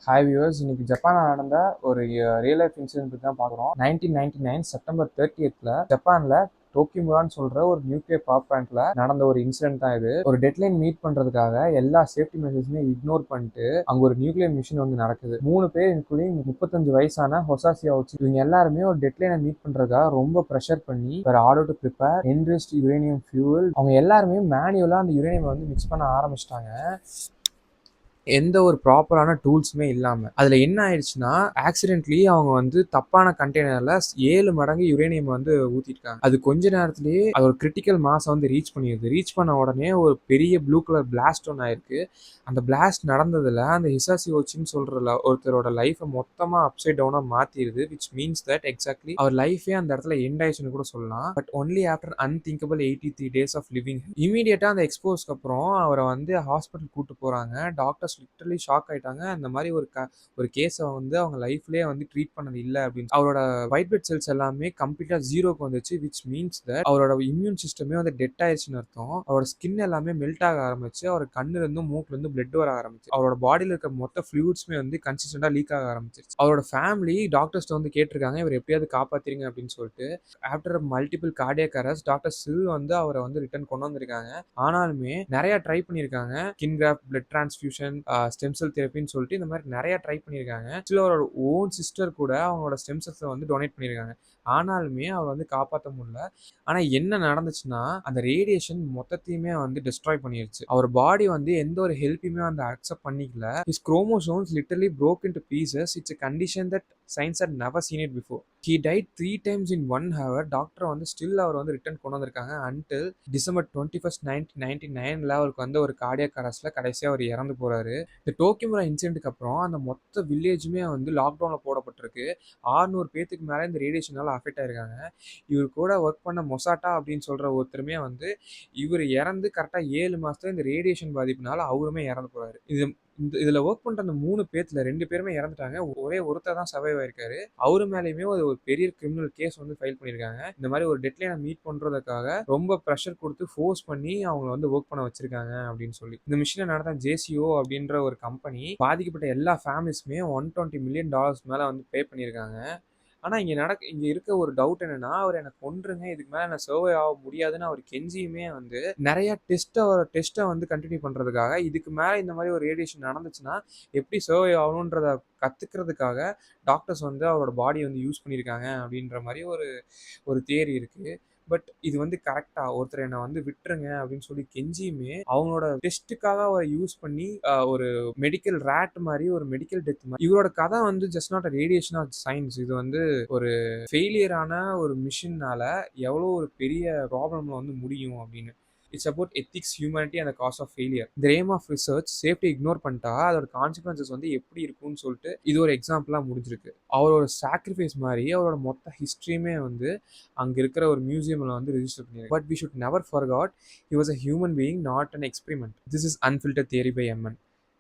Hi viewers, இன்னைக்கு ஜப்பானில் நடந்த ஒரு ரியல் லைஃப் இன்சிடென்ட் தான் பார்க்குறோம். 1999 செப்டம்பர் 30th ஜப்பானில் டோக்கிமுரான்னு சொல்ற ஒரு நியூக்ளியர் பவர் பிளான்ட்ல நடந்த ஒரு இன்சிடென்ட் தான் இது. ஒரு டெட்லைன் மீட் பண்றதுக்காக எல்லா சேஃப்டி மெஷர்ஸுமே இக்னோர் பண்ணிட்டு அங்க ஒரு நியூக்ளியர் மிஷின் வந்து நடக்குது. 3 பேர் இன்க்ளூடிங் 35 வயசான ஹொசாசி அவுச்சி இவங்க எல்லாருமே ஒரு டெட்லைனை மீட் பண்றதுக்காக ரொம்ப ப்ரெஷர் பண்ணி ஒரு order to prepare enriched uranium fuel அவங்க எல்லாருமே மேனுவலா அந்த யுரேனியம் வந்து மிக்ஸ் பண்ண ஆரம்பிச்சிட்டாங்க. எந்த ஒரு ப்ராப்பரான டூல்ஸுமே இல்லாமல் அதில் என்ன ஆயிடுச்சுன்னா, ஆக்சிடென்ட்லி அவங்க வந்து தப்பான கண்டெய்னரில் 7 மடங்கு யுரேனியம் வந்து ஊற்றிருக்காங்க. அது கொஞ்ச நேரத்திலேயே அது ஒரு கிரிட்டிக்கல் மாஸை வந்து ரீச் பண்ணிடுது. ரீச் பண்ண உடனே ஒரு பெரிய ப்ளூ கலர் பிளாஸ்ட் ஒன்று ஆயிருக்கு. அந்த பிளாஸ்ட் நடந்ததில் அந்த ஹிசாசி ஓச்சின்னு சொல்கிற ஒருத்தரோட லைஃப்பை மொத்தமாக அப்சைட் டவுனாக மாற்றிடுது. விச் மீன்ஸ் தட் எக்ஸாக்ட்லி அவர் லைஃபே அந்த இடத்துல எண்ட் ஆயிடுச்சுன்னு கூட சொல்லலாம். But only after unthinkable 83 days of living. இமீடியட்டாக அந்த எக்ஸ்போஸ்க்கு அப்புறம் அவரை வந்து ஹாஸ்பிட்டல் கூட்டு போகிறாங்க. டாக்டர்ஸ் லிட்டரலி ஷாக் ஆயிட்டாங்க. அந்த மாதிரி ஒரு கேஸை வந்து அவங்க லைஃப்லேயே வந்து ட்ரீட் பண்ணது இல்லை அப்படின்னு. அவரோட ஒயிட் பிளட் செல்ஸ் எல்லாமே கம்ப்ளீட்டாக ஜீரோக்கு வந்துச்சு. விச் மீன்ஸ் தட் அவரோட இம்யூன் சிஸ்டமே வந்து டெட் ஆயிடுச்சுன்னு அர்த்தம். அவரோட ஸ்கின் எல்லாமே மெல்ட் ஆக ஆரம்பிச்சு. அவர் கண்ணுல இருந்து மூக்குல இருந்து பிளட் வர ஆரம்பிச்சு. அவரோட பாடியில் இருக்க மொத்த ஃப்ளூயிட்ஸுமே வந்து கன்சிஸ்டண்டா லீக் ஆக ஆரம்பிச்சிருச்சு. அவரோட ஃபேமிலி டாக்டர்ஸ் வந்து கேட்டிருக்காங்க இவர் எப்படியாவது காப்பாத்திருங்க அப்படின்னு சொல்லிட்டு. After multiple cardiac arrest doctor still வந்து அவரை வந்து ரிட்டர்ன் கொண்டு வந்திருக்காங்க. ஆனாலுமே நிறைய ட்ரை பண்ணியிருக்காங்க. Skin graft, blood transfusion, stem cell தெரப்பின்னு சொல்லிட்டு இந்த மாதிரி நிறைய ட்ரை பண்ணியிருக்காங்க. ஆக்சுவலி அவரோட ஓன் சிஸ்டர் கூட அவங்களோட ஸ்டெம் செல்ஸை வந்து டொனேட் பண்ணியிருக்காங்க. ஆனாலுமே அவர் வந்து காப்பாற்ற முடியல. ஆனால் என்ன நடந்துச்சுன்னா, அந்த ரேடியேஷன் மொத்தத்தையுமே வந்து டிஸ்ட்ராய் பண்ணிருச்சு. அவர் பாடி வந்து எந்த ஒரு ஹெல்ப்பையுமே வந்து அக்செப்ட் பண்ணிக்கல. His chromosomes literally broke into pieces. It's a condition that science had never seen it before. He died 3 times in 1 hour. Doctor வந்து ஸ்டில் அவர் வந்து ரிட்டர்ன் கொண்டு வந்திருக்காங்க. அன்டில் டிசம்பர் 21st 1999 அவருக்கு வந்து ஒரு கார்டியாக் அரெஸ்ட்ல கடைசியாக அவர் இறந்து போறாரு. இந்த டோக்கிமுரா இன்சிடென்ட்டுக்கு அப்புறம் அந்த மொத்த வில்லேஜுமே வந்து லாக்டவுனில் போடப்பட்டிருக்கு. 600 பேத்துக்கு மேலே இந்த ரேடியேஷனால அஃபெக்ட் ஆயிருக்காங்க. இவர் கூட ஒர்க் பண்ண மொசாட்டா அப்படின்னு சொல்ற ஒருத்தருமே வந்து இவர் இறந்து கரெக்டாக 7 மாசத்துல இந்த ரேடியேஷன் பாதிப்புனால அவருமே இறந்து போறாரு. இதுல ஒர்க் பண்ற அந்த 3 பேத்துல 2 பேருமே இறந்துட்டாங்க. ஒரே ஒருத்தர் தான் சர்வைவ் ஆயிருக்காரு. அவரு மேலேயுமே ஒரு பெரிய கிரிமினல் கேஸ் வந்து ஃபைல் பண்ணியிருக்காங்க. இந்த மாதிரி ஒரு டெட்லைனை மீட் பண்றதுக்காக ரொம்ப ப்ரெஷர் கொடுத்து ஃபோர்ஸ் பண்ணி அவங்க வந்து ஒர்க் பண்ண வச்சிருக்காங்க அப்படின்னு சொல்லி. இந்த மிஷினை நடந்த ஜேசிஓ அப்படின்ற ஒரு கம்பெனி பாதிக்கப்பட்ட எல்லா ஃபேமிலிஸ்மே $120 million மேல வந்து பே பண்ணியிருக்காங்க. ஆனால் இங்கே இருக்க ஒரு டவுட் என்னன்னா, அவர் எனக்கு கொன்றுங்க, இதுக்கு மேலே நான் சர்வை ஆக முடியாதுன்னு அவர் கெஞ்சியுமே வந்து நிறைய டெஸ்ட்டை வந்து கண்டினியூ பண்ணுறதுக்காக இதுக்கு மேலே இந்த மாதிரி ஒரு ரேடியேஷன் நடந்துச்சுன்னா எப்படி சர்வை ஆகணுன்றத கற்றுக்கிறதுக்காக டாக்டர்ஸ் வந்து அவரோட பாடியை வந்து யூஸ் பண்ணியிருக்காங்க அப்படின்ற மாதிரி ஒரு தியரி இருக்குது. பட் இது வந்து கரெக்டா ஒருத்தர் என்னை வந்து விட்டுருங்க அப்படின்னு சொல்லி கெஞ்சியுமே அவங்களோட டெஸ்ட்டுக்காக அவரை யூஸ் பண்ணி ஒரு மெடிக்கல் ரேட் மாதிரி ஒரு மெடிக்கல் டெத் மாதிரி இவரோட கதை வந்து just not radiation of science. இது வந்து ஒரு ஃபெயிலியரான ஒரு மிஷின்னால எவ்வளோ ஒரு பெரிய ப்ராப்ளம்ல வந்து முடியும் அப்படின்னு. It's about ethics, humanity and cause of failure. இந்த aim of research safety ignore பண்ணிட்டா அதோட கான்சிக்வன்சஸ் வந்து எப்படி இருக்கும்னு சொல்லிட்டு இது ஒரு எக்ஸாம்பிளாக முடிஞ்சிருக்கு. அவரோட சாக்ரிஃபைஸ் மாதிரி அவரோட மொத்த ஹிஸ்ட்ரியுமே வந்து அங்கே இருக்கிற ஒரு மியூசியமில் வந்து ரிஜிஸ்டர் பண்ணியிருக்கு. But we should never forget he was a human being, not an experiment. This is unfiltered theory by MN.